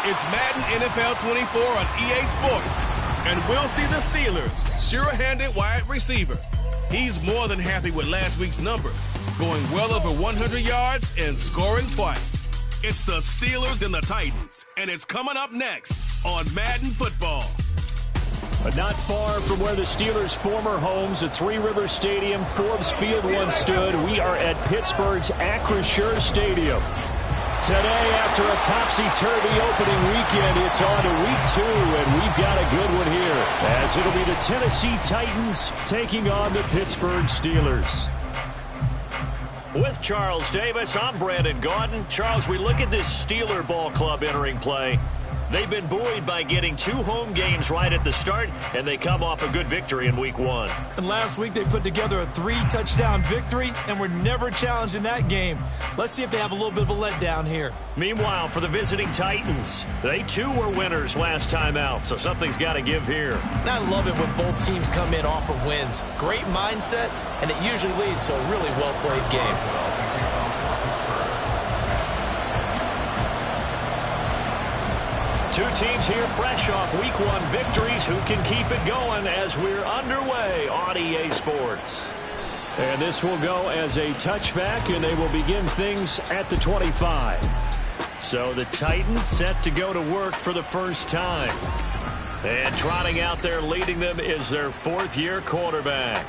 It's Madden NFL 24 on EA Sports, and we'll see the Steelers' sure-handed wide receiver. He's more than happy with last week's numbers, going well over 100 yards and scoring twice. It's the Steelers and the Titans, and it's coming up next on Madden Football. But not far from where the Steelers' former homes at Three Rivers Stadium, Forbes Field once stood, we are at Pittsburgh's Acrisure Stadium. Today, after a topsy-turvy opening weekend, it's on to week 2, and we've got a good one here, as it'll be the Tennessee Titans taking on the Pittsburgh Steelers. With Charles Davis, I'm Brandon Gaudin. Charles, we look at this Steeler ball club entering play. They've been buoyed by getting 2 home games right at the start, and they come off a good victory in week 1. And last week they put together a 3-touchdown victory, and were never challenged in that game. Let's see if they have a little bit of a letdown here. Meanwhile, for the visiting Titans, they too were winners last time out, so something's got to give here. And I love it when both teams come in off of wins. Great mindsets, and it usually leads to a really well-played game. Two teams here fresh off week 1 victories. Who can keep it going as we're underway on EA Sports? And this will go as a touchback, and they will begin things at the 25. So the Titans set to go to work for the first time. And trotting out there leading them is their 4th-year quarterback.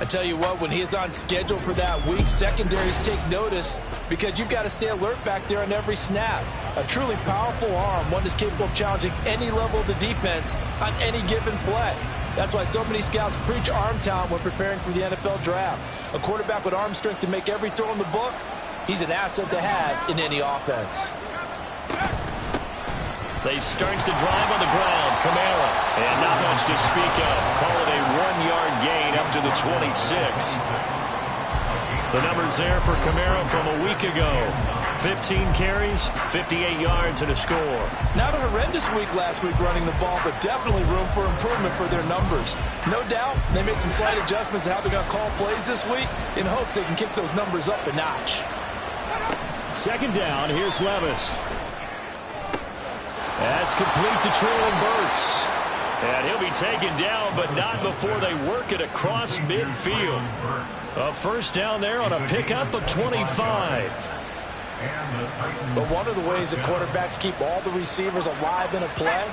I tell you what, when he is on schedule for that week, secondaries take notice because you've got to stay alert back there on every snap. A truly powerful arm, one that's capable of challenging any level of the defense on any given play. That's why so many scouts preach arm talent when preparing for the NFL draft. A quarterback with arm strength to make every throw in the book, he's an asset to have in any offense. They start the drive on the ground. Kamara, and not much to speak of. Call it a 1-yard gain up to the 26. The numbers there for Kamara from a week ago. 15 carries, 58 yards, and a score. Not a horrendous week last week running the ball, but definitely room for improvement for their numbers. No doubt, they made some slight adjustments to how they're going to call plays this week in hopes they can kick those numbers up a notch. Second down, here's Levis. That's complete to Treylon Burks. And he'll be taken down, but not before they work it across midfield. A first down there on a pickup of 25. But one of the ways that quarterbacks keep all the receivers alive in a play,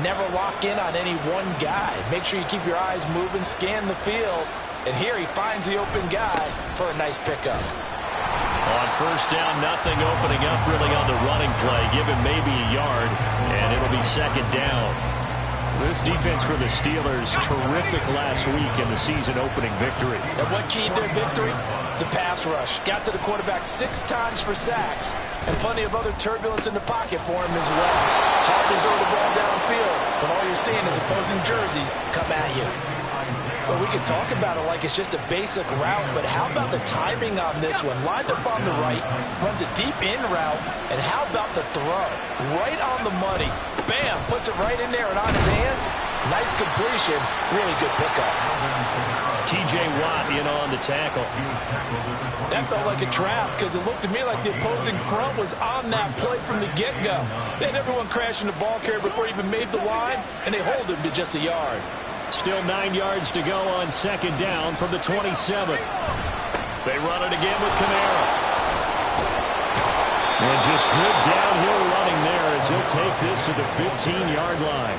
never lock in on any one guy. Make sure you keep your eyes moving, scan the field. And here he finds the open guy for a nice pickup. On first down, nothing opening up really on the running play. Give him maybe a yard, and it'll be second down. This defense for the Steelers, terrific last week in the season-opening victory. And what keyed their victory? The pass rush. Got to the quarterback 6 times for sacks, and plenty of other turbulence in the pocket for him as well. Hard to throw the ball downfield when all you're seeing is opposing jerseys come at you. Well, we can talk about it like it's just a basic route, but how about the timing on this one? Lined up on the right, runs a deep in route, and how about the throw? Right on the money. Bam, puts it right in there and on his hands. Nice completion, really good pickup. T.J. Watt in on the tackle. That felt like a trap because it looked to me like the opposing front was on that play from the get-go. They had everyone crashing the ball carrier before he even made the line, and they hold him to just a yard. Still 9 yards to go on second down from the 27. They run it again with Kamara. And just good downhill running there as he'll take this to the 15-yard line.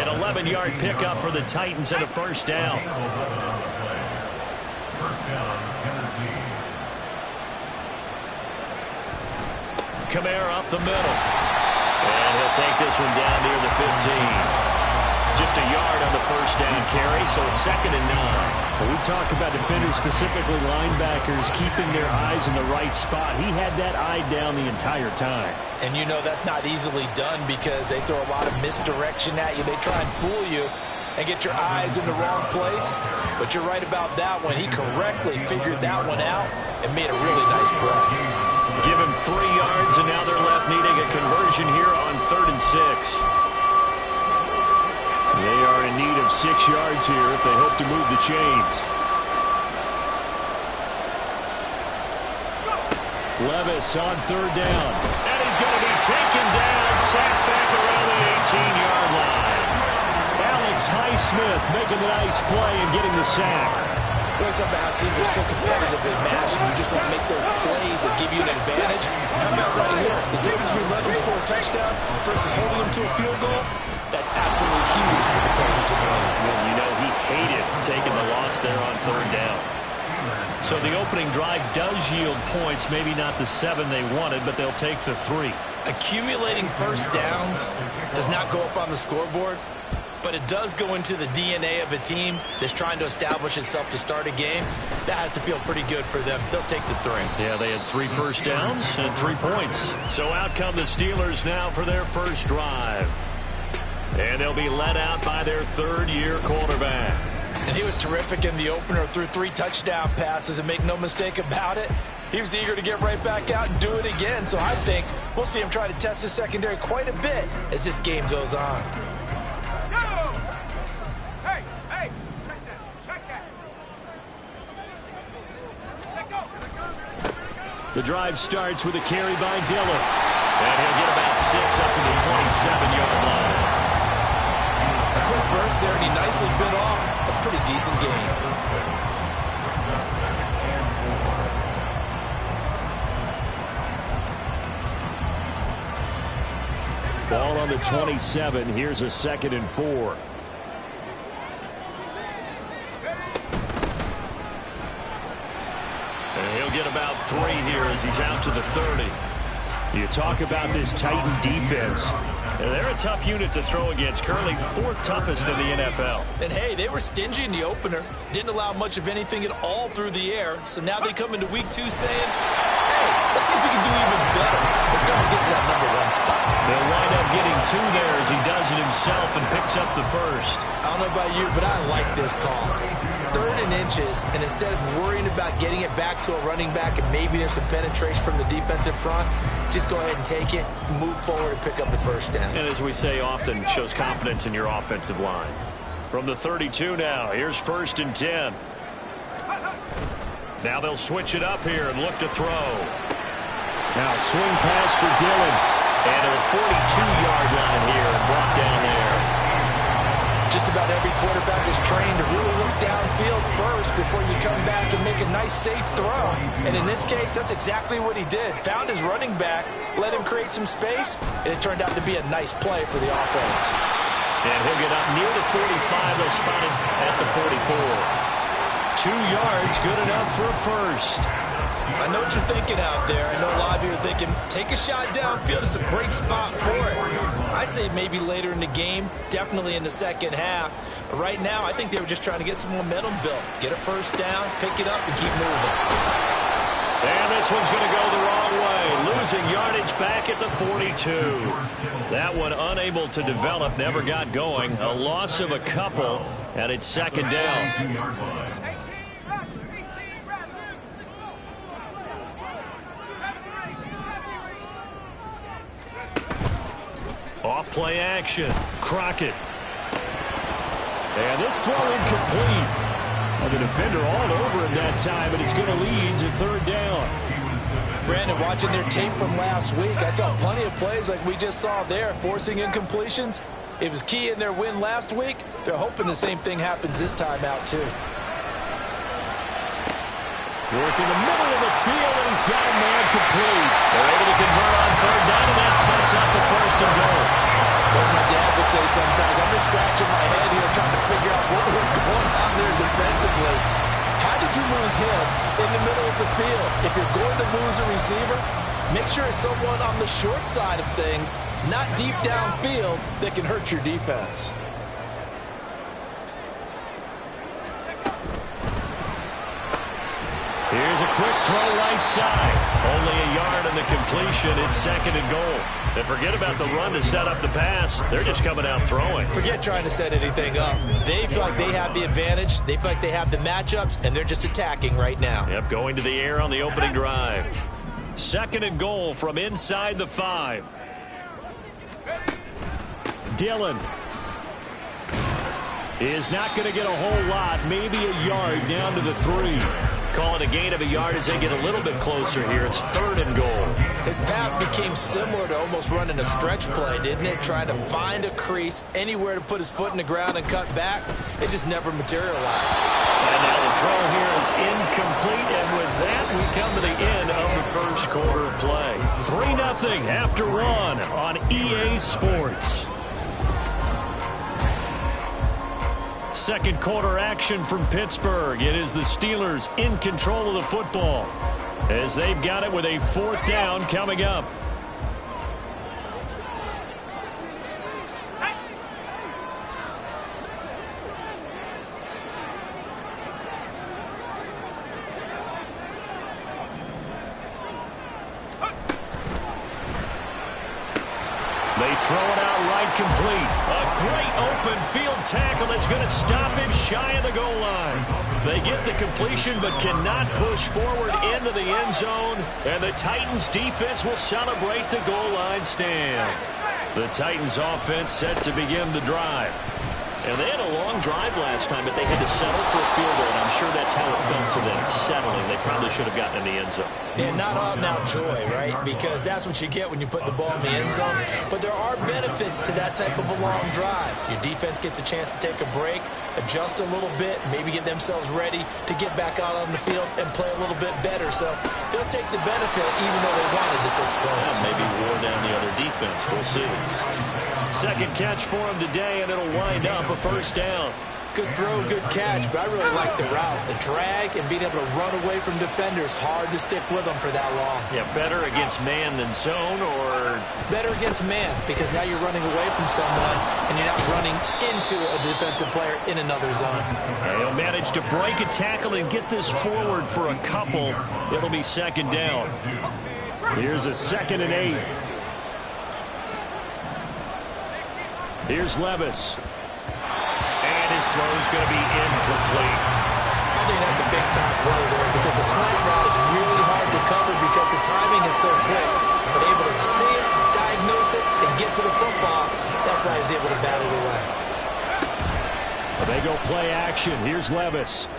An 11-yard pickup for the Titans and a first down. Kamara up the middle. And he'll take this one down near the 15. Just a yard on the first down carry, so it's 2nd and 9. When we talk about defenders, specifically linebackers, keeping their eyes in the right spot, he had that eye down the entire time. And you know that's not easily done because they throw a lot of misdirection at you. They try and fool you and get your eyes in the wrong place. But you're right about that one. He correctly figured that one out and made a really nice play. Give him 3 yards, and now they're left needing a conversion here on 3rd and 6. They are in need of 6 yards here if they hope to move the chains. Levis on 3rd down. And he's going to be taken down, sacked back around the 18-yard line. Alex Highsmith making the nice play and getting the sack. Well, it's about how teams are so competitive in MASH, and you just want to make those plays that give you an advantage. How about right here? The difference between letting them score a touchdown versus holding them to a field goal, that's absolutely huge with the play he just made. Well, you know, he hated taking the loss there on third down. So the opening drive does yield points, maybe not the 7 they wanted, but they'll take the 3. Accumulating first downs does not go up on the scoreboard, but it does go into the DNA of a team that's trying to establish itself to start a game. That has to feel pretty good for them. They'll take the 3. Yeah, they had 3 first downs and 3 points. So out come the Steelers now for their first drive. And they'll be led out by their third-year quarterback. And he was terrific in the opener, threw 3 touchdown passes, and make no mistake about it, he was eager to get right back out and do it again. So I think we'll see him try to test his secondary quite a bit as this game goes on. The drive starts with a carry by Dillon. And he'll get about 6 up to the 27-yard line. A quick burst there, and he nicely bit off a pretty decent gain. Ball on the 27. Here's a 2nd and 4. And he'll get about 3 here as he's out to the 30. You talk about this Titan defense. They're a tough unit to throw against. Currently 4th toughest in the NFL. And hey, they were stingy in the opener. Didn't allow much of anything at all through the air. So now they come into week 2 saying, hey, let's see if we can do even better. Let's go and get to that #1 spot. They'll wind up getting 2 there as he does it himself and picks up the first. I don't know about you, but I like this call. 3rd and inches, and instead of worrying about getting it back to a running back and maybe there's some penetration from the defensive front, just go ahead and take it, move forward, and pick up the first down. And as we say often, shows confidence in your offensive line. From the 32 now, here's 1st and 10. Now they'll switch it up here and look to throw. Now swing pass for Dillon. And to the 42-yard line here and brought down there. Just about every quarterback is trained to really look downfield first before you come back and make a nice, safe throw. And in this case, that's exactly what he did. Found his running back, let him create some space, and it turned out to be a nice play for the offense. And he'll get up near the 45. They'll spot him at the 44. 2 yards, good enough for a first. I know what you're thinking out there. I know a lot of you are thinking, take a shot downfield. It's a great spot for it. I'd say maybe later in the game, definitely in the second half. But right now, I think they were just trying to get some momentum built. Get a first down, pick it up, and keep moving. And this one's going to go the wrong way. Losing yardage back at the 42. That one unable to develop, never got going. A loss of a couple, and it's 2nd down. Off play action. Crockett. And this throw incomplete. And the defender all over him that time, and it's going to lead to 3rd down. Brandon, watching their tape from last week, I saw plenty of plays like we just saw there, forcing incompletions. It was key in their win last week. They're hoping the same thing happens this time out, too. Work in the middle of the field, and he's got a man complete. They're able to convert on 3rd down, and that sets up the 1st and goal. What my dad would say sometimes, I'm just scratching my head here trying to figure out what was going on there defensively. How did you lose him in the middle of the field? If you're going to lose a receiver, make sure it's someone on the short side of things, not deep downfield, that can hurt your defense. Here's a quick throw right side. Only a yard on the completion. It's 2nd and goal. And forget about the run to set up the pass. They're just coming out throwing. Forget trying to set anything up. They feel like they have the advantage. They feel like they have the matchups, and they're just attacking right now. Yep, going to the air on the opening drive. 2nd and goal from inside the 5. Dillon is not going to get a whole lot. Maybe a yard down to the 3. Call it a gain of a yard as they get a little bit closer here. It's 3rd and goal. His path became similar to almost running a stretch play, didn't it? Trying to find a crease, anywhere to put his foot in the ground and cut back. It just never materialized. And now the throw here is incomplete, and with that, we come to the end of the first quarter of play. 3-0 after 1 on EA Sports. Second quarter action from Pittsburgh. It is the Steelers in control of the football as they've got it with a 4th down coming up. They throw it out right complete. A great open field tackle that's going to stop him shy of the goal line. They get the completion but cannot push forward into the end zone. And the Titans defense will celebrate the goal line stand. The Titans offense set to begin the drive. And they had a long drive last time, but they had to settle for a field goal, and I'm sure that's how it felt to them, settling. They probably should have gotten in the end zone. And not all now joy, right? Because that's what you get when you put the ball in the end zone. But there are benefits to that type of a long drive. Your defense gets a chance to take a break, adjust a little bit, maybe get themselves ready to get back out on the field and play a little bit better. So they'll take the benefit even though they wanted the 6 points. Yeah, maybe wore down the other defense. We'll see. Second catch for him today, and it'll wind up a 1st down. Good throw, good catch, but I really like the route. The drag and being able to run away from defenders, hard to stick with them for that long. Yeah, better against man than zone, or? Better against man, because now you're running away from someone, and you're not running into a defensive player in another zone. They'll manage to break a tackle and get this forward for a couple. It'll be 2nd down. Here's a 2nd and 8. Here's Levis. And his throw's going to be incomplete. I think that's a big-time play there because the slant route is really hard to cover because the timing is so quick. But able to see it, diagnose it, and get to the football, that's why he was able to bat it away. Well, they go play action. Here's Levis.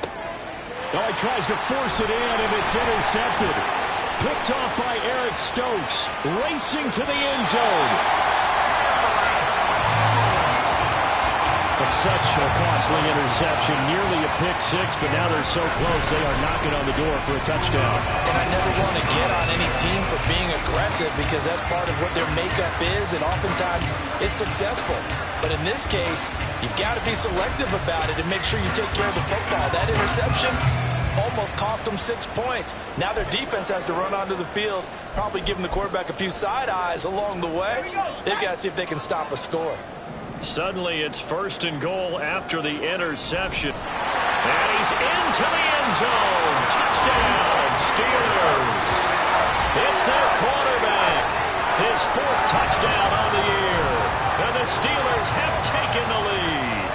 Oh, he tries to force it in, and it's intercepted. Picked off by Eric Stokes. Racing to the end zone. Such a costly interception, nearly a pick-6, but now they're so close they are knocking on the door for a touchdown. And I never want to get on any team for being aggressive because that's part of what their makeup is, and oftentimes it's successful. But in this case, you've got to be selective about it and make sure you take care of the football. That interception almost cost them 6 points. Now their defense has to run onto the field, probably giving the quarterback a few side eyes along the way. They've got to see if they can stop a score. Suddenly it's 1st and goal after the interception. And he's into the end zone. Touchdown, Steelers. It's their quarterback. His 4th touchdown on the year. And the Steelers have taken the lead.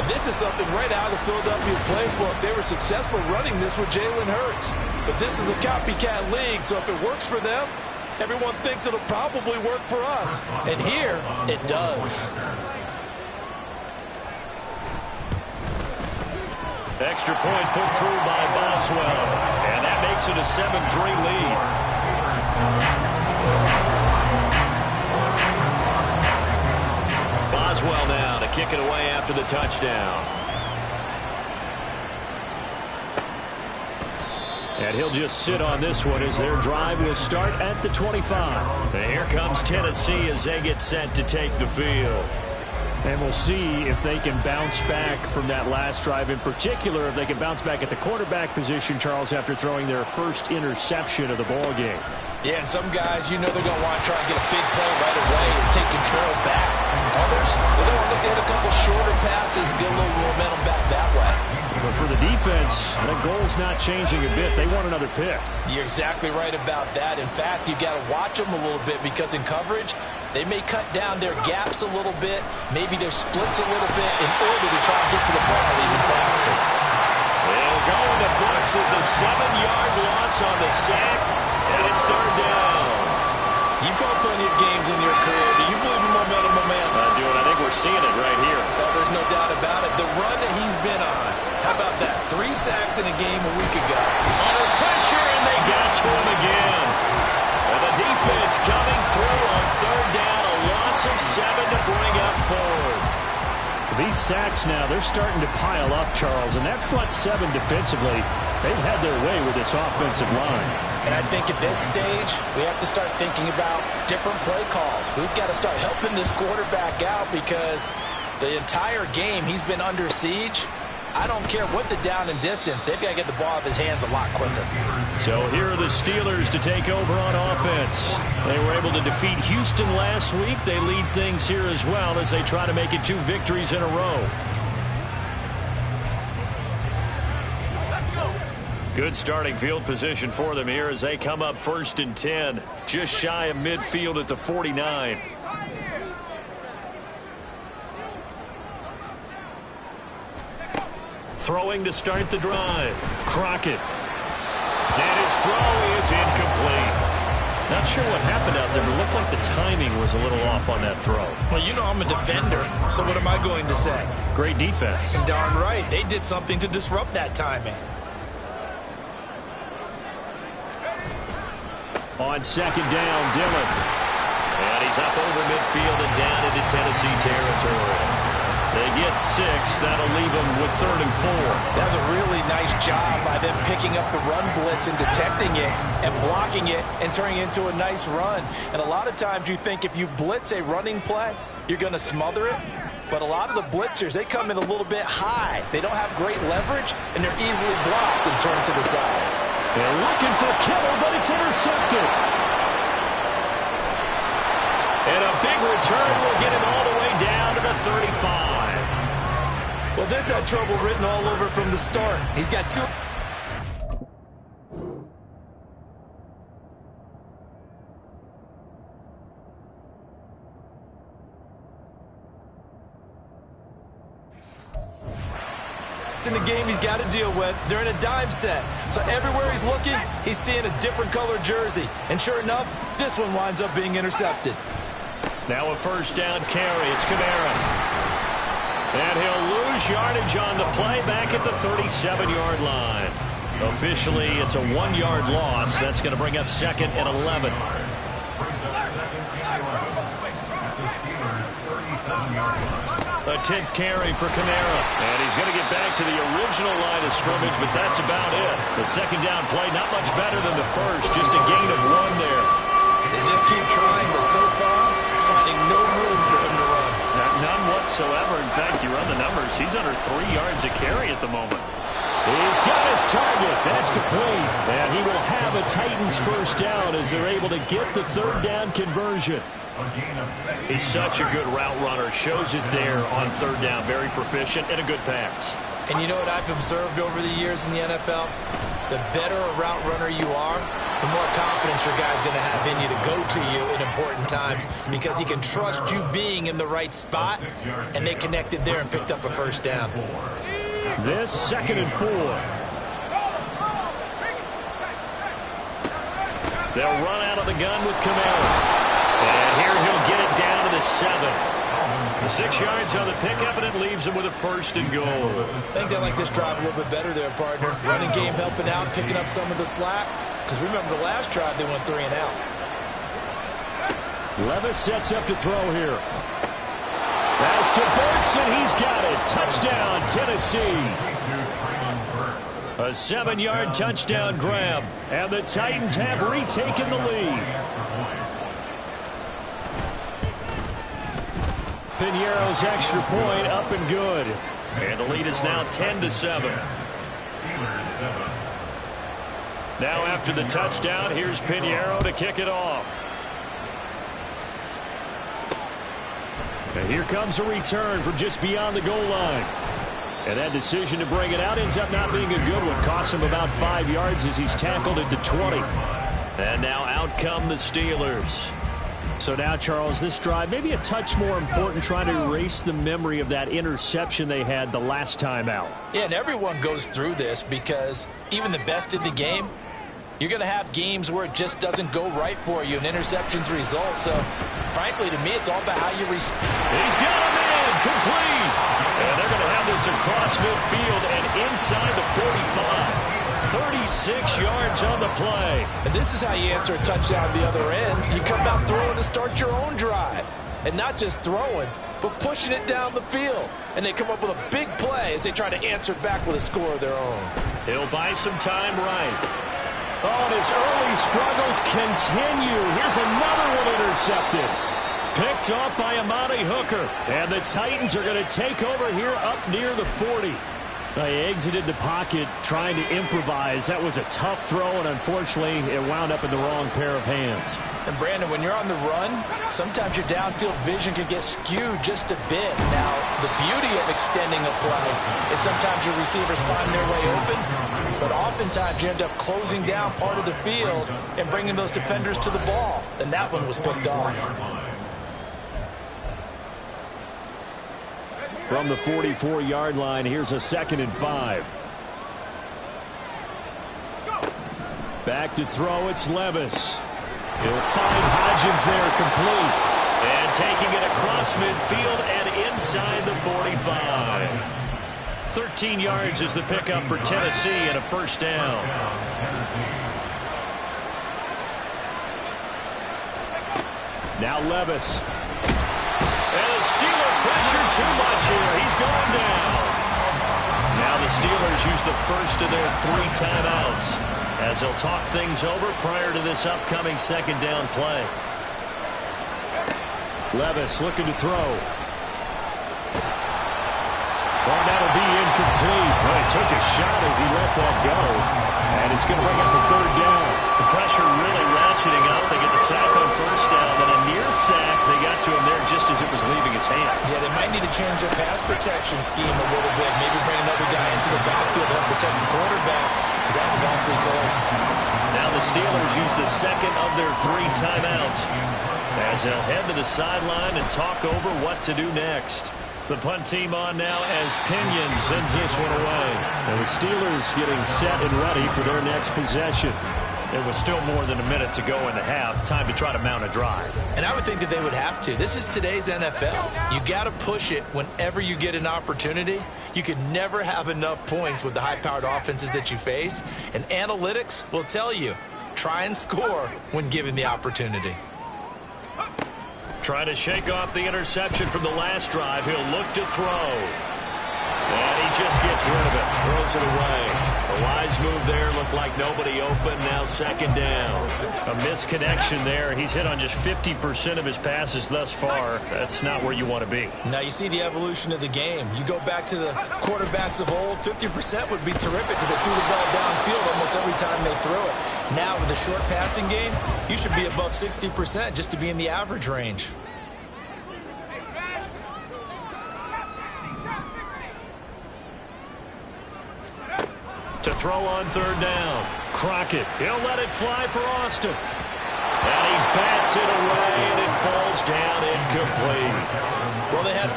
And this is something right out of the Philadelphia playbook. They were successful running this with Jalen Hurts. But this is a copycat league, so if it works for them, everyone thinks it'll probably work for us. And here, it does. Extra point put through by Boswell. And that makes it a 7-3 lead. Boswell now to kick it away after the touchdown. And he'll just sit on this one as their drive will start at the 25. And here comes Tennessee as they get set to take the field. And we'll see if they can bounce back from that last drive. In particular, if they can bounce back at the quarterback position, Charles, after throwing their first interception of the ball game. Yeah, and some guys, you know they're going to want to try and get a big play right away and take control back. Others, they're going to look at a couple shorter passes, get a little momentum back that way. But for the defense, the goal's not changing a bit. They want another pick. You're exactly right about that. In fact, you got to watch them a little bit because in coverage, they may cut down their gaps a little bit, maybe their splits a little bit in order to try and get to the ball even faster. They'll go in the Bucs as a 7-yard loss on the sack, and it's 3rd down. You've called plenty of games in your career. Do you believe in momentum? I do, and I think we're seeing it right here. Well, there's no doubt about it. The run that he's been on, How about that? 3 sacks in a game a week ago. Under pressure, and they got to him again. And the defense coming through on third down. A loss of 7 to bring up forward. These sacks now, they're starting to pile up, Charles. And that front 7 defensively, they've had their way with this offensive line. And I think at this stage, we have to start thinking about different play calls. We've got to start helping this quarterback out because the entire game he's been under siege. I don't care what the down and distance. They've got to get the ball out of his hands a lot quicker. So here are the Steelers to take over on offense. They were able to defeat Houston last week. They lead things here as well as they try to make it 2 victories in a row. Good starting field position for them here as they come up 1st and 10. Just shy of midfield at the 49. Throwing to start the drive. Crockett. And his throw is incomplete. Not sure what happened out there, but it looked like the timing was a little off on that throw. Well, you know I'm a defender, so what am I going to say? Great defense. Darn right. They did something to disrupt that timing. On 2nd down, Dillon. And he's up over midfield and down into Tennessee territory. They get 6. That'll leave them with 3rd and 4. That's a really nice job by them picking up the run blitz and detecting it and blocking it and turning it into a nice run. And a lot of times you think if you blitz a running play, you're going to smother it. But a lot of the blitzers, they come in a little bit high. They don't have great leverage, and they're easily blocked and turned to the side. They're looking for Kittle, but it's intercepted. And a big return will get him all the way down to the 35. Well, this had trouble written all over from the start. He's got 2. In the game he's got to deal with. They're in a dime set. So everywhere he's looking, he's seeing a different color jersey. And sure enough, this one winds up being intercepted. Now a 1st down carry. It's Kamara. And he'll lose yardage on the play back at the 37-yard line. Officially, it's a 1-yard loss. That's going to bring up 2nd and 11. A 10th carry for Kamara. And he's going to get back to the original line of scrimmage, but that's about it. The 2nd down play, not much better than the first. Just a gain of 1 there. They just keep trying, but so far, finding no room for him to run. None whatsoever. In fact, you run the numbers. He's under 3 yards a carry at the moment. He's got his target. That's complete. And he will have a Titans 1st down as they're able to get the 3rd down conversion. He's such a good route runner. Shows it there on 3rd down. Very proficient and a good pass. And you know what I've observed over the years in the NFL? The better a route runner you are, the more confidence your guy's going to have in you to go to you in important times because he can trust you being in the right spot, and they connected there and picked up a 1st down. This 2nd and 4. They'll run out of the gun with Kamara. And here he'll get it down to the 7. The 6 yards on the pickup, and it leaves him with a 1st and goal. I think they like this drive a little bit better there, partner. Running game helping out, picking up some of the slack. Because remember the last drive, they went 3 and out. Levis sets up to throw here. That's to Burks, and he's got it. Touchdown, Tennessee. A 7-yard touchdown grab. And the Titans have retaken the lead. Piñeiro's extra point up and good. And the lead is now 10-7. Now after the touchdown, here's Piñeiro to kick it off. And here comes a return from just beyond the goal line. And that decision to bring it out ends up not being a good one. Costs him about 5 yards as he's tackled it to 20. And now out come the Steelers. So now, Charles, this drive maybe a touch more important, trying to erase the memory of that interception they had the last time out. Yeah, and everyone goes through this because even the best in the game, you're going to have games where it just doesn't go right for you and interceptions result. So, frankly, to me, it's all about how you respond. He's got him in, complete. And they're going to have this goes across midfield and inside the 45. 36 yards on the play. And this is how you answer a touchdown the other end. You come out throwing to start your own drive. And not just throwing, but pushing it down the field. And they come up with a big play as they try to answer back with a score of their own. He'll buy some time right. Oh, and his early struggles continue. Here's another one intercepted. Picked off by Amani Hooker. And the Titans are going to take over here up near the 40. They exited the pocket trying to improvise. That was a tough throw, and unfortunately, it wound up in the wrong pair of hands. And Brandon, when you're on the run, sometimes your downfield vision can get skewed just a bit. Now, the beauty of extending a play is sometimes your receivers find their way open, but oftentimes you end up closing down part of the field and bringing those defenders to the ball. And that one was picked off. From the 44-yard line, here's a 2nd and 5. Back to throw, it's Levis. He'll find Hodgins there complete. And taking it across midfield and inside the 45. 13 yards is the pickup for Tennessee and a first down. Now Levis. And the Steeler pressure too much here. He's going down. Now the Steelers use the first of their 3 timeouts as they'll talk things over prior to this upcoming 2nd down play. Levis looking to throw. Well, that'll be incomplete. Well, he took a shot as he let that go. And it's going to bring up a 3rd down. The pressure really ratcheting up. They get the sack on first down. Then a near sack. They got to him there just as it was leaving his hand. Yeah, they might need to change their pass protection scheme a little bit. Maybe bring another guy into the backfield to help protect the quarterback, because that was awfully close. Now the Steelers use the 2nd of their 3 timeouts as they'll head to the sideline and talk over what to do next. The punt team on now as Pinion sends this one away. And the Steelers getting set and ready for their next possession. There was still more than a minute to go in the half. Time to try to mount a drive. And I would think that they would have to. This is today's NFL. You got to push it whenever you get an opportunity. You could never have enough points with the high-powered offenses that you face. And analytics will tell you, try and score when given the opportunity. Trying to shake off the interception from the last drive. He'll look to throw. And he just gets rid of it. Throws it away. A wise move there. Looked like nobody open. Now 2nd down. A misconnection there. He's hit on just 50% of his passes thus far. That's not where you want to be. Now you see the evolution of the game. You go back to the quarterbacks of old, 50% would be terrific because they threw the ball downfield almost every time they threw it. Now with the short passing game, you should be above 60% just to be in the average range. To throw on 3rd down. Crockett. He'll let it fly for Austin. And he bats it away, and it falls down incomplete. Well, they had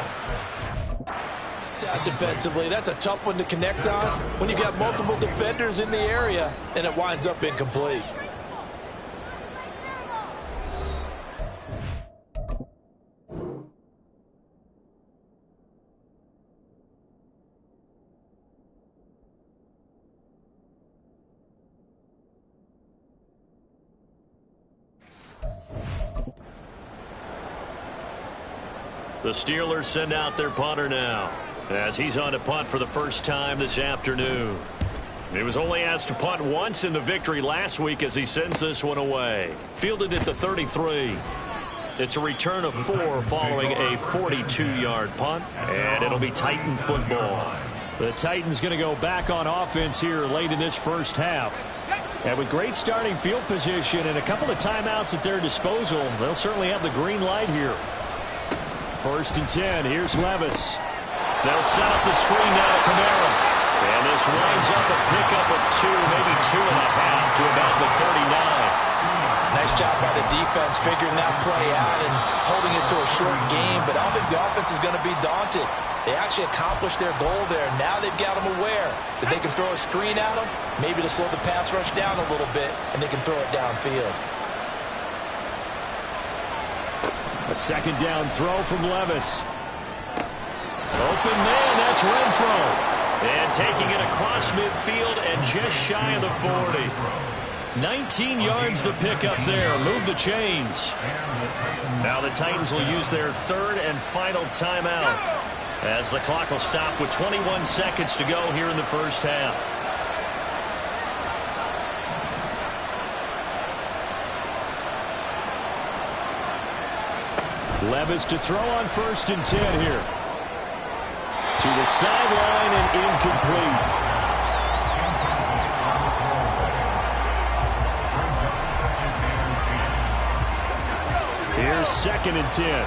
defensively. That's a tough one to connect on when you got multiple defenders in the area, and it winds up incomplete. The Steelers send out their punter now as he's on to punt for the first time this afternoon. He was only asked to punt once in the victory last week as he sends this one away. Fielded at the 33. It's a return of 4 following a 42-yard punt, and it'll be Titan football. The Titans going to go back on offense here late in this first half. And with great starting field position and a couple of timeouts at their disposal, they'll certainly have the green light here. 1st and 10. Here's Levis. They'll set up the screen now to Kamara. And this winds up a pickup of 2, maybe 2.5 to about the 39. Nice job by the defense figuring that play out and holding it to a short game. But I don't think the offense is going to be daunted. They actually accomplished their goal there. Now they've got them aware that they can throw a screen at them, maybe to slow the pass rush down a little bit, and they can throw it downfield. A 2nd down throw from Levis. Open man, that's Renfro. And taking it across midfield and just shy of the 40. 19 yards the pickup there. Move the chains. Now the Titans will use their third and final timeout as the clock will stop with 21 seconds to go here in the first half. Levis to throw on 1st and 10 here. To the sideline and incomplete. Here's 2nd and 10.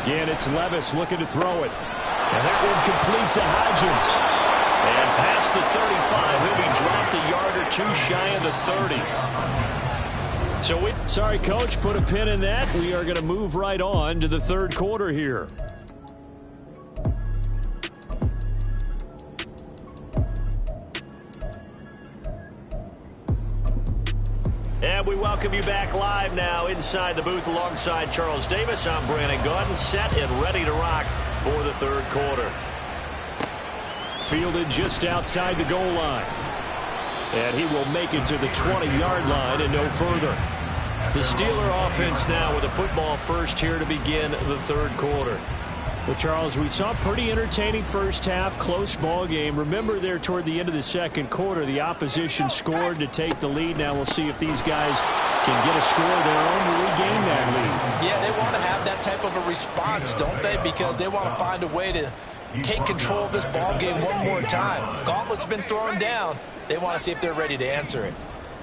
Again, it's Levis looking to throw it. And that one complete to Hodgins. And past the 35, he'll be dropped a yard or two shy of the 30. So sorry, Coach, put a pin in that. We are going to move right on to the third quarter here. And we welcome you back live now inside the booth alongside Charles Davis. I'm Brandon Gaudin, set and ready to rock for the third quarter. Fielded just outside the goal line. And he will make it to the 20-yard line and no further. The Steeler offense now with a football first here to begin the third quarter. Well, Charles, we saw a pretty entertaining first half, close ball game. Remember there toward the end of the second quarter, the opposition scored to take the lead. Now we'll see if these guys can get a score of their own to regain that lead. Yeah, they want to have that type of a response, don't they? Because they want to find a way to take control of this ball game one more time. Gauntlet's been thrown down. They want to see if they're ready to answer it.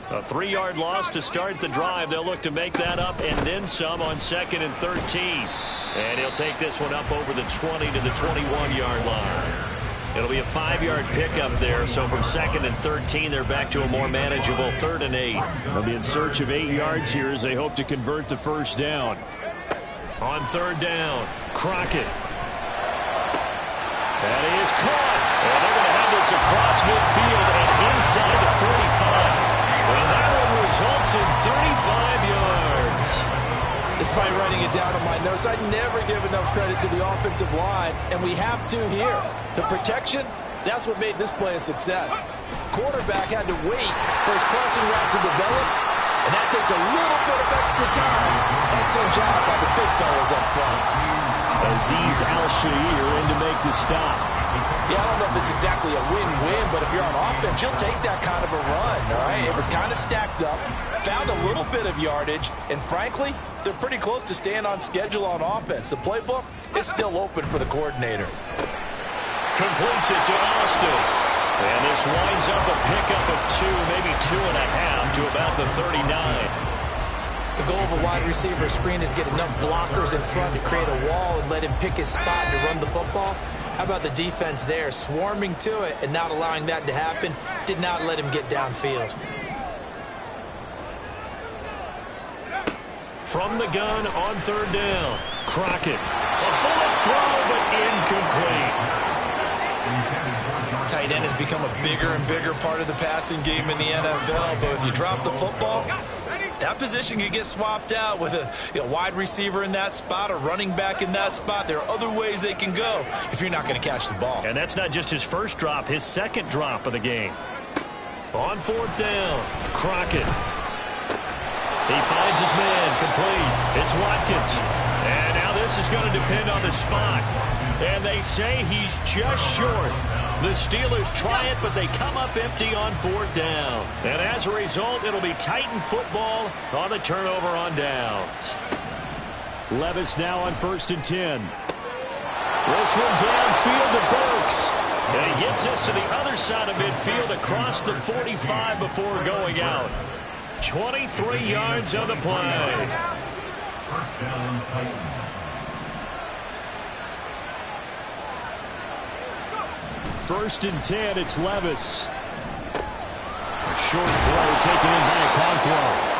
A 3-yard loss to start the drive. They'll look to make that up and then some on 2nd and 13. And he'll take this one up over the 20 to the 21-yard line. It'll be a 5-yard pickup there. So from 2nd and 13, they're back to a more manageable 3rd and 8. They'll be in search of 8 yards here as they hope to convert the first down. On 3rd down, Crockett. And he is caught. And they're going to have this across midfield and inside the 45. And that one results in 35 yards. Despite writing it down on my notes, I never give enough credit to the offensive line, and we have to here. The protection, that's what made this play a success. Quarterback had to wait for his crossing route to develop, and that takes a little bit of extra time. Excellent job by the big fellas up front. Azeez Al-Shaair in to make the stop. Yeah, I don't know if it's exactly a win-win, but if you're on offense, you'll take that kind of a run, all right? It was kind of stacked up, found a little bit of yardage, and frankly, they're pretty close to staying on schedule on offense. The playbook is still open for the coordinator. Completes it to Austin. And this winds up a pickup of 2, maybe 2.5 to about the 39. The goal of a wide receiver screen is get enough blockers in front to create a wall and let him pick his spot to run the football. How about the defense there, swarming to it and not allowing that to happen? Did not let him get downfield. From the gun on 3rd down, Crockett. A bullet throw, but incomplete. Tight end has become a bigger and bigger part of the passing game in the NFL, but if you drop the football, that position can get swapped out with a wide receiver in that spot, a running back in that spot. There are other ways they can go if you're not going to catch the ball. And that's not just his first drop, his second drop of the game. On 4th down, Crockett. He finds his man, complete. It's Watkins. And now this is going to depend on the spot. And they say he's just short. The Steelers try it, but they come up empty on 4th down. And as a result, it'll be Titan football on the turnover on downs. Levis now on 1st and 10. This one downfield to Burks. And he gets this to the other side of midfield across the 45 before going out. 23 yards on the play. First down, Titans. First and 10, it's Levis. A short throw taken in by Okonkwo.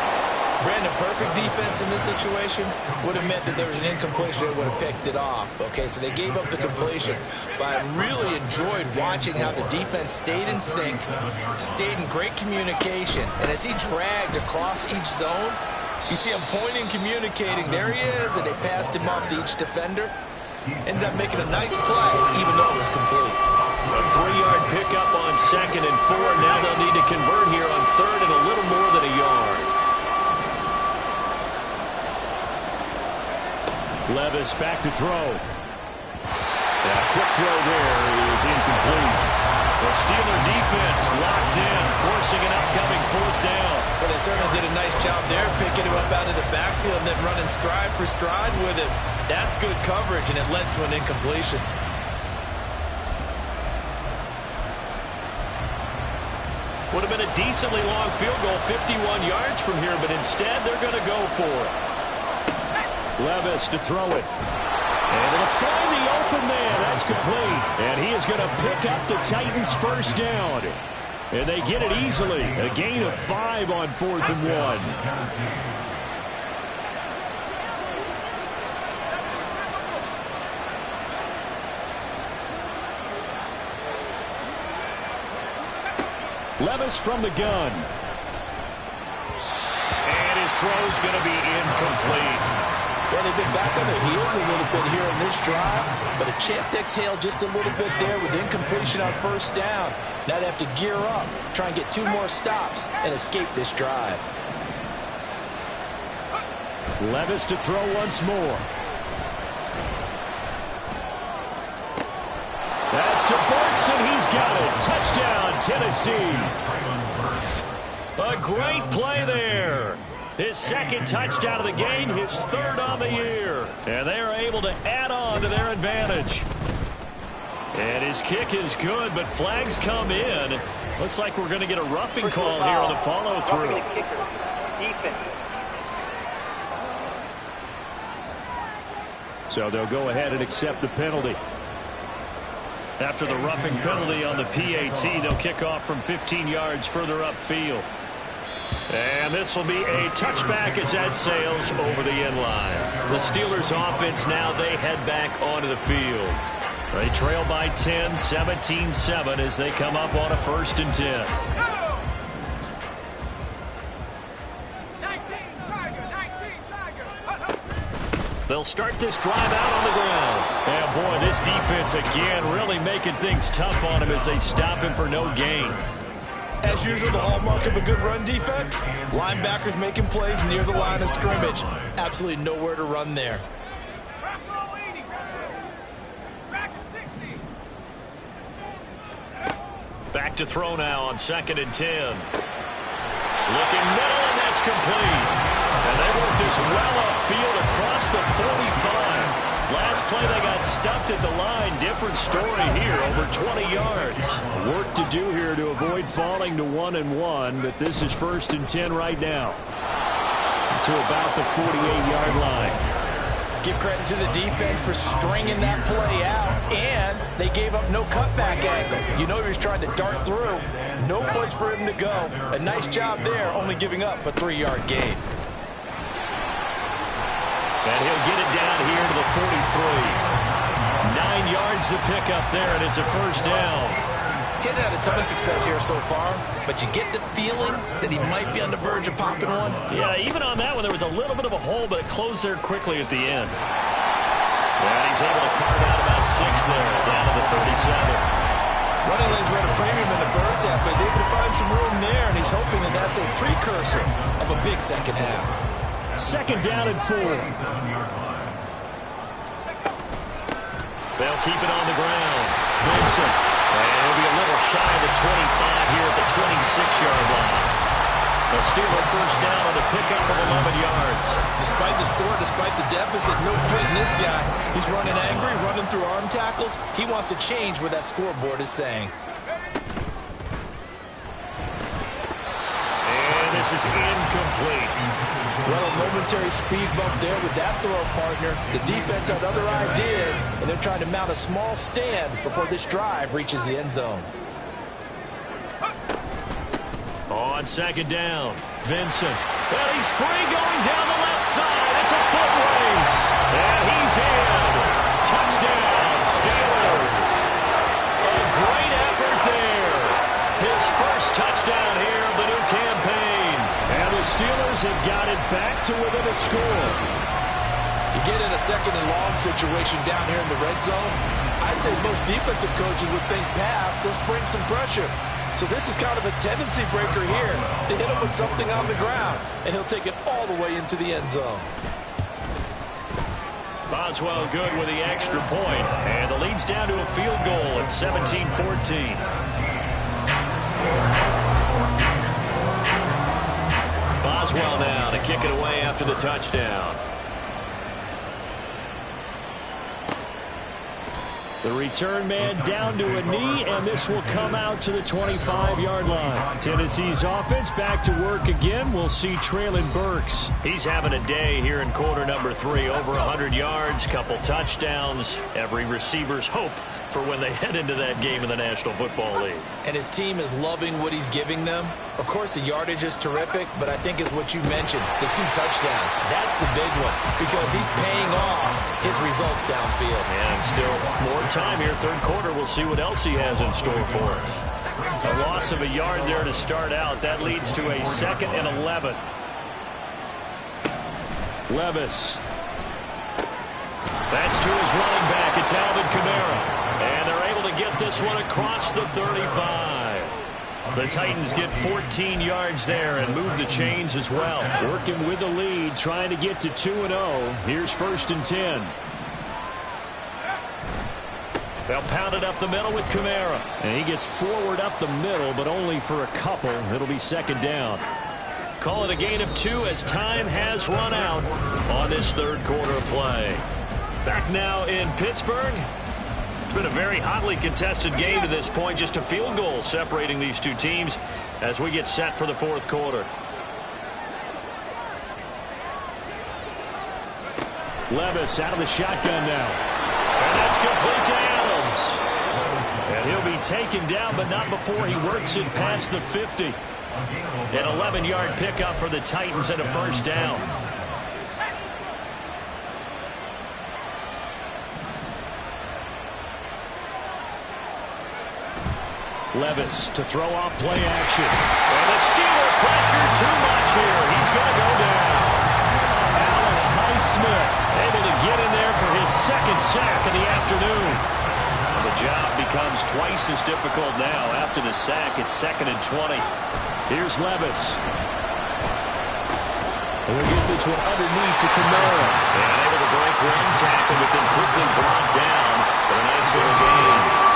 Brandon, perfect defense in this situation would have meant that there was an incompletion that would have picked it off. Okay, so they gave up the completion. But I really enjoyed watching how the defense stayed in sync, stayed in great communication. And as he dragged across each zone, You see him pointing, communicating. There he is, and they passed him off to each defender. Ended up making a nice play, even though it was complete. A 3-yard pickup on 2nd and 4. Now they'll need to convert here on 3rd and a little more than a yard. Levis back to throw. That quick throw there is incomplete. The Steeler defense locked in, forcing an upcoming 4th down. Well, they certainly did a nice job there, picking him up out of the backfield and then running stride for stride with it. That's good coverage, and it led to an incompletion. Would have been a decently long field goal, 51 yards from here, but instead they're going to go for it. Levis to throw it. And it'll find the open man. That's complete. And he is going to pick up the Titans' first down. And they get it easily. A gain of 5 on 4th and 1. Levis from the gun. And his throw's going to be incomplete. Yeah, they've been back on their heels a little bit here in this drive, but a chance to exhale just a little bit there with incompletion on 1st down. Now they have to gear up, try and get 2 more stops, and escape this drive. Levis to throw once more. That's to Burks, and he's got it. Touchdown, Tennessee. A great play there. His 2nd touchdown of the game, his 3rd on the year. And they are able to add on to their advantage. And his kick is good, but flags come in. Looks like we're going to get a roughing call here on the follow-through. So they'll go ahead and accept the penalty. After the roughing penalty on the PAT, they'll kick off from 15 yards further upfield. And this will be a touchback as that sails over the end line. The Steelers offense now, they head back onto the field. They trail by 10, 17-7 as they come up on a 1st and 10. They'll start this drive out on the ground. And boy, this defense again really making things tough on him as they stop him for no gain. As usual, the hallmark of a good run defense, linebackers making plays near the line of scrimmage. Absolutely nowhere to run there. Back to throw now on 2nd and 10. Looking middle, and that's complete. And they work this well upfield across the 45. Last play, they got stuffed at the line. Different story here, over 20 yards. Work to do here to avoid falling to 1 and 1, but this is 1st and 10 right now. To about the 48-yard line. Give credit to the defense for stringing that play out, and they gave up no cutback angle. You know he was trying to dart through. No place for him to go. A nice job there, only giving up a 3-yard gain. And he'll get it down here to the 43. 9 yards to pick up there, and it's a 1st down. Getting had a ton of success here so far, but you get the feeling that he might be on the verge of popping one. Yeah, even on that one, there was a little bit of a hole, but it closed there quickly at the end. And he's able to carve out about 6 there, down to the 37. Running lanes were at a premium in the 1st half, but he's able to find some room there, and he's hoping that that's a precursor of a big 2nd half. 2nd down and 4. They'll keep it on the ground. Vincent. And he'll be a little shy of the 25 here at the 26-yard line. The Steeler 1st down on the pickup of 11 yards. Despite the score, despite the deficit, no quitting this guy. He's running angry, running through arm tackles. He wants to change what that scoreboard is saying. And this is incomplete. Well, a momentary speed bump there with that throw partner. The defense had other ideas, and they're trying to mount a small stand before this drive reaches the end zone. On 2nd down, Vincent. Well, he's free going down the left side. It's a foot race. And he's in. Touchdown, Steelers. A great effort there. His 1st touchdown here of the new campaign. And the Steelers Titans have got it back to within a score. You get in a second and long situation down here in the red zone, I'd say most defensive coaches would think pass, let's bring some pressure. So this is kind of a tendency breaker here to hit him with something on the ground, and he'll take it all the way into the end zone. Boswell good with the extra point, and the lead's down to a field goal at 17-14. Boswell now to kick it away after the touchdown. The return man down to a knee, and this will come out to the 25-yard line. Tennessee's offense back to work again. We'll see Treylon Burks. He's having a day here in quarter number 3. Over 100 yards, couple touchdowns. Every receiver's hope for when they head into that game in the National Football League. And his team is loving what he's giving them. Of course, the yardage is terrific, but I think is what you mentioned, the 2 touchdowns. That's the big one because he's paying off his results downfield. And still more time here, third quarter. We'll see what else he has in store for us. A loss of a yard there to start out. That leads to a 2nd and 11. Levis. That's to his running back. It's Alvin Kamara. And they're able to get this one across the 35. The Titans get 14 yards there and move the chains as well. Working with the lead, trying to get to 2-0. Here's 1st and 10. They'll pound it up the middle with Kamara. And he gets forward up the middle, but only for a couple. It'll be 2nd down. Call it a gain of 2 as time has run out on this third quarter of play. Back now in Pittsburgh. It's been a very hotly contested game to this point. Just a field goal separating these two teams as we get set for the fourth quarter. Levis out of the shotgun now. And that's complete to Adams. And he'll be taken down, but not before he works it past the 50. An 11-yard pickup for the Titans and a 1st down. Levis to throw off play action. And the Steeler pressure too much here. He's going to go down. Alex Highsmith able to get in there for his 2nd sack of the afternoon. And the job becomes twice as difficult now. After the sack, it's 2nd and 20. Here's Levis. And we'll get this one underneath to Kamara. And able to break one tackle, but then quickly brought down for a nice little gain.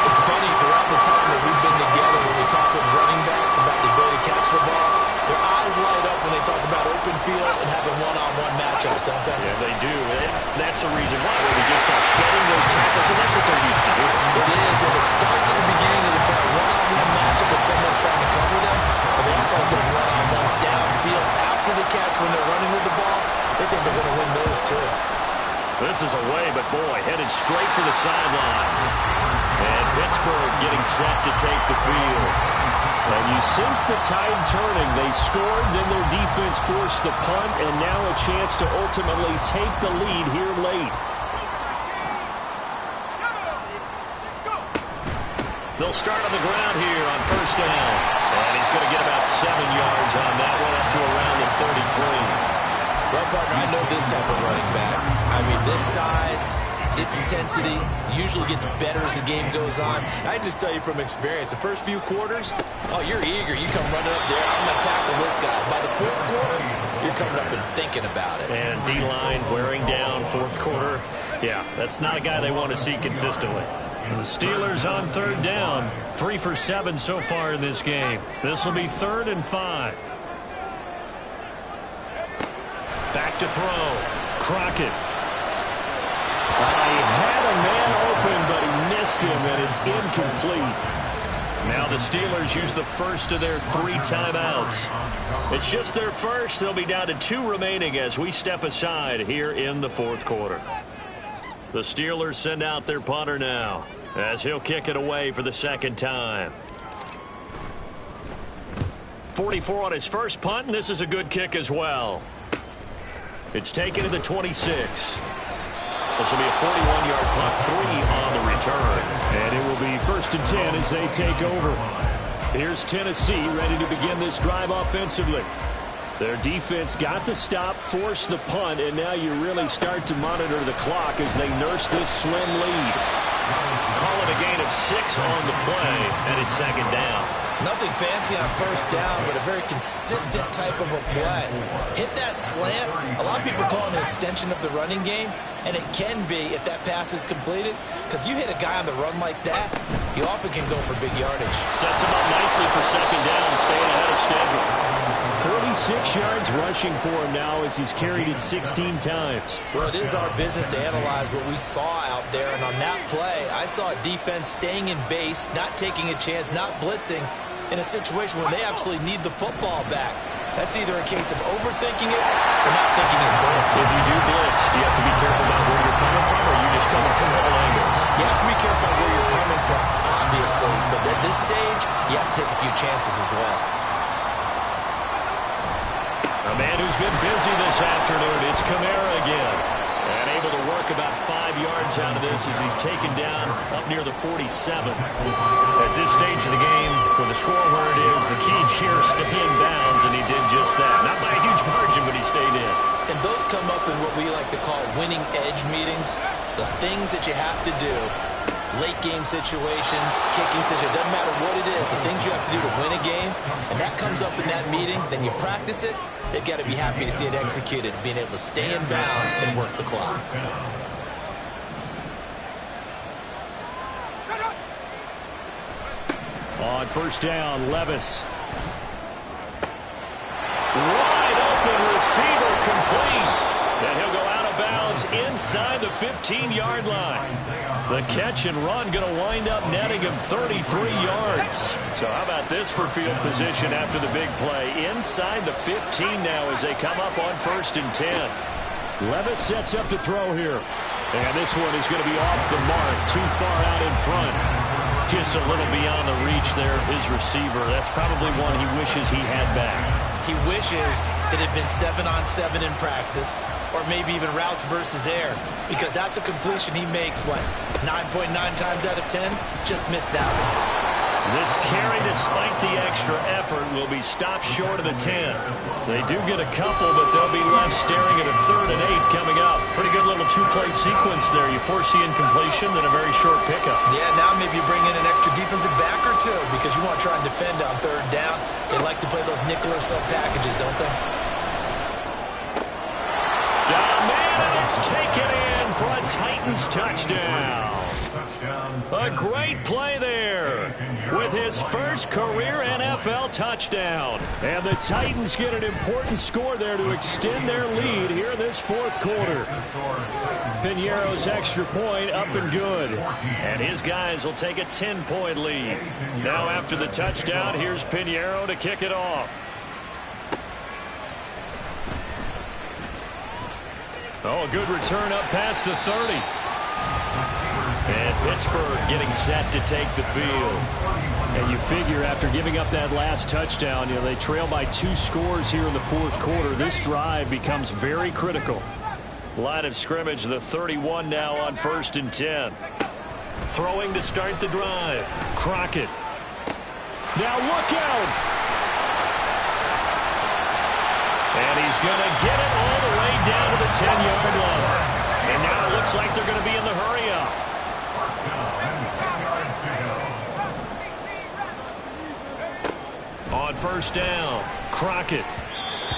It's funny, throughout the time that we've been together, when we talk with running backs about the ability to catch the ball, their eyes light up when they talk about open field and having one-on-one matchups, don't they? Yeah, they do. And that's the reason why we just saw shedding those tackles, and that's what they're used to doing. It is, and it starts at the beginning of the play, one-on-one matchup with someone trying to cover them, but they also have those one-on-ones downfield after the catch when they're running with the ball. They think they're going to win those too. This is away, but boy, headed straight for the sidelines. And Pittsburgh getting set to take the field. And you sense the tide turning. They scored, then their defense forced the punt, and now a chance to ultimately take the lead here late. They'll start on the ground here on 1st down. And he's going to get about 7 yards on that one, up to around the 33. Well, partner, I know this type of running back. I mean, this size, this intensity usually gets better as the game goes on. I just tell you from experience, the first few quarters, oh, you're eager. You come running up there, I'm going to tackle this guy. By the 4th quarter, you're coming up and thinking about it. And D-line wearing down 4th quarter. Yeah, that's not a guy they want to see consistently. The Steelers on 3rd down. 3 for 7 so far in this game. This will be 3rd and 5. Back to throw. Crockett. He had a man open, but he missed him, and it's incomplete. Now the Steelers use the first of their 3 timeouts. It's just their first. They'll be down to 2 remaining as we step aside here in the 4th quarter. The Steelers send out their punter now as he'll kick it away for the 2nd time. 44 on his first punt, and this is a good kick as well. It's taken to the 26. This will be a 41-yard punt, 3 on the return. And it will be 1st and 10 as they take over. Here's Tennessee ready to begin this drive offensively. Their defense got the stop, forced the punt, and now you really start to monitor the clock as they nurse this slim lead. Call it a gain of 6 on the play, and it's second down. Nothing fancy on first down, but a very consistent type of a play. Hit that slant. A lot of people call it an extension of the running game, and it can be if that pass is completed, because you hit a guy on the run like that, you often can go for big yardage. Sets him up nicely for second down, staying ahead of schedule. 46 yards rushing for him now as he's carried it 16 times. Well, it is our business to analyze what we saw out there, and on that play, I saw a defense staying in base, not taking a chance, not blitzing, in a situation where they absolutely need the football back. That's either a case of overthinking it or not thinking it through. If you do blitz, do you have to be careful about where you're coming from, or are you just coming from all angles? You have to be careful where you're coming from, obviously, but at this stage, you have to take a few chances as well. A man who's been busy this afternoon, it's Kamara again. And able to work about 5 yards out of this as he's taken down up near the 47. At this stage of the game, with the score where it is, the key here is stay in bounds, and he did just that. Not by a huge margin, but he stayed in. And those come up in what we like to call winning edge meetings. The things that you have to do, late game situations, kicking situations, doesn't matter what it is, the things you have to do to win a game, and that comes up in that meeting, then you practice it. They've got to be happy to see it executed, being able to stay in bounds and work the clock. On first down, Levis. Wide open receiver complete. And he'll go out of bounds inside the 15-yard line. The catch and run going to wind up netting him 33 yards. So how about this for field position after the big play? Inside the 15 now as they come up on first and 10. Levis sets up to throw here. And this one is going to be off the mark, too far out in front. Just a little beyond the reach there of his receiver. That's probably one he wishes he had back. He wishes it had been 7-on-7 in practice, or maybe even routes versus air, because that's a completion he makes, what, 9.9 times out of 10? Just missed that one. This carry, despite the extra effort, will be stopped short of the 10. They do get a couple, but they'll be left staring at a 3rd and 8 coming up. Pretty good little two-play sequence there. You force the incompletion, then a very short pickup. Yeah, now maybe you bring in an extra defensive back or two, because you want to try and defend on 3rd down. They like to play those nickel or sub packages, don't they? Got a man, and it's taken in for a Titans touchdown. A great play there with his first career NFL touchdown. And the Titans get an important score there to extend their lead here in this 4th quarter. Piñeiro's extra point up and good. And his guys will take a 10-point lead. Now after the touchdown, here's Piñeiro to kick it off. Oh, a good return up past the 30. And Pittsburgh getting set to take the field. And you figure after giving up that last touchdown, they trail by 2 scores here in the 4th quarter. This drive becomes very critical. Line of scrimmage, the 31 now on first and 10. Throwing to start the drive. Crockett. Now look out. And he's going to get it all the way down to the 10-yard line. And now it looks like they're going to be in the hurry-up. On first down, Crockett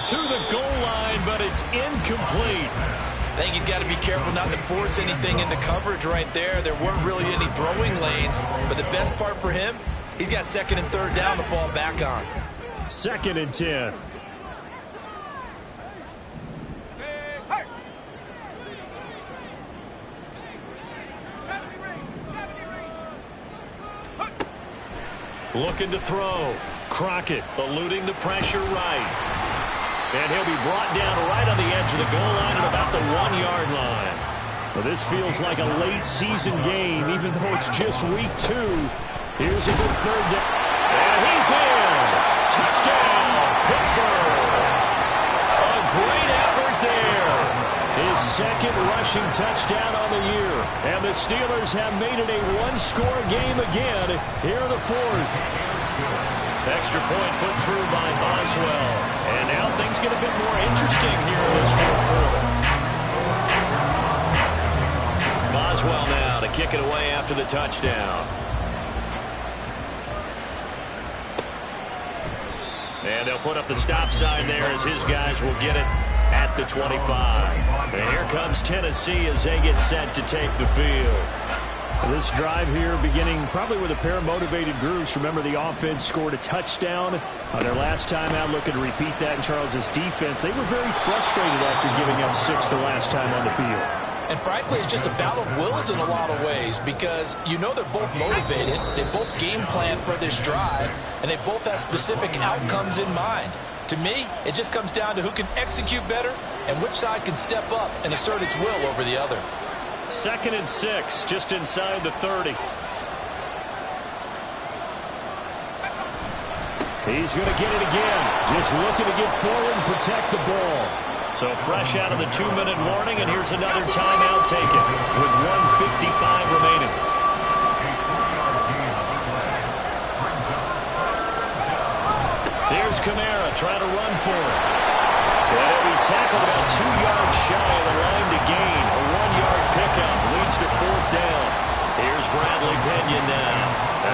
to the goal line, but it's incomplete. I think he's got to be careful not to force anything into coverage right there. There weren't really any throwing lanes, but the best part for him, he's got 2nd and 3rd down to fall back on. 2nd and 10. Looking to throw. Crockett eluding the pressure right. And he'll be brought down right on the edge of the goal line at about the 1-yard line. Well, this feels like a late season game, even though it's just week 2. Here's a good 3rd down. And he's in. Touchdown, Pittsburgh. A great effort there. His 2nd rushing touchdown on the year. And the Steelers have made it a 1-score game again here in the 4th. Extra point put through by Boswell. And now things get a bit more interesting here in this fourth quarter. Boswell now to kick it away after the touchdown. And they'll put up the stop sign there as his guys will get it at the 25. And here comes Tennessee as they get set to take the field. This drive here beginning probably with a pair of motivated groups. Remember, the offense scored a touchdown on their last time out, looking to repeat that in Charles's defense. They were very frustrated after giving up 6 the last time on the field. And frankly, it's just a battle of wills in a lot of ways because you know they're both motivated. They both game plan for this drive, and they both have specific outcomes in mind. To me, it just comes down to who can execute better and which side can step up and assert its will over the other. 2nd and 6, just inside the 30. He's going to get it again. Just looking to get forward and protect the ball. So fresh out of the 2-minute warning, and here's another timeout taken with 1:55 remaining. Here's Kamara trying to run for it. And he'll be tackled about 2 yards shy of the line to gain. A 1-yard pickup leads to 4th down. Here's Bradley Pinion now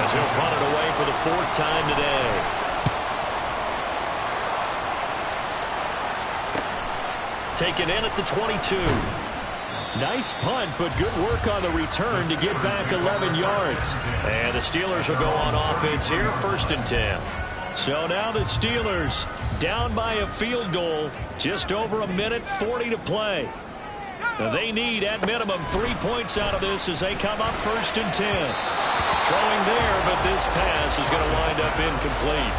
as he'll punt it away for the 4th time today. Taken in at the 22. Nice punt, but good work on the return to get back 11 yards. And the Steelers will go on offense here, 1st and 10. So now the Steelers down by a field goal, just over a minute, 40 to play. Now they need, at minimum, 3 points out of this as they come up 1st and 10. Throwing there, but this pass is going to wind up incomplete.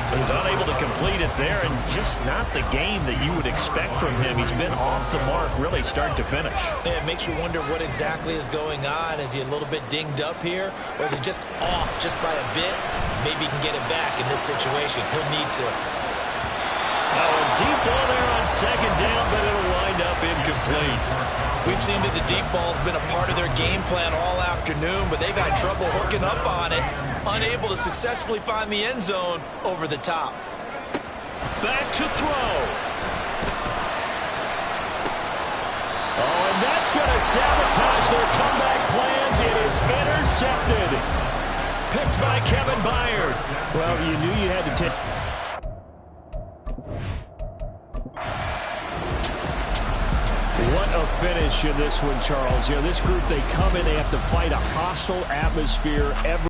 So he's unable to complete it there, and just not the game that you would expect from him. He's been off the mark, really, start to finish. Yeah, it makes you wonder what exactly is going on. Is he a little bit dinged up here, or is it just off just by a bit? Maybe he can get it back in this situation. He'll need to. Oh, a deep ball there on 2nd down, but it'll wind up incomplete. We've seen that the deep ball's been a part of their game plan all afternoon, but they've had trouble hooking up on it, unable to successfully find the end zone over the top. Back to throw. Oh, and that's going to sabotage their comeback plans. It is intercepted. Picked by Kevin Byard. Well, you knew you had to take. What a finish in this one, Charles. You know, this group, they come in, they have to fight a hostile atmosphere every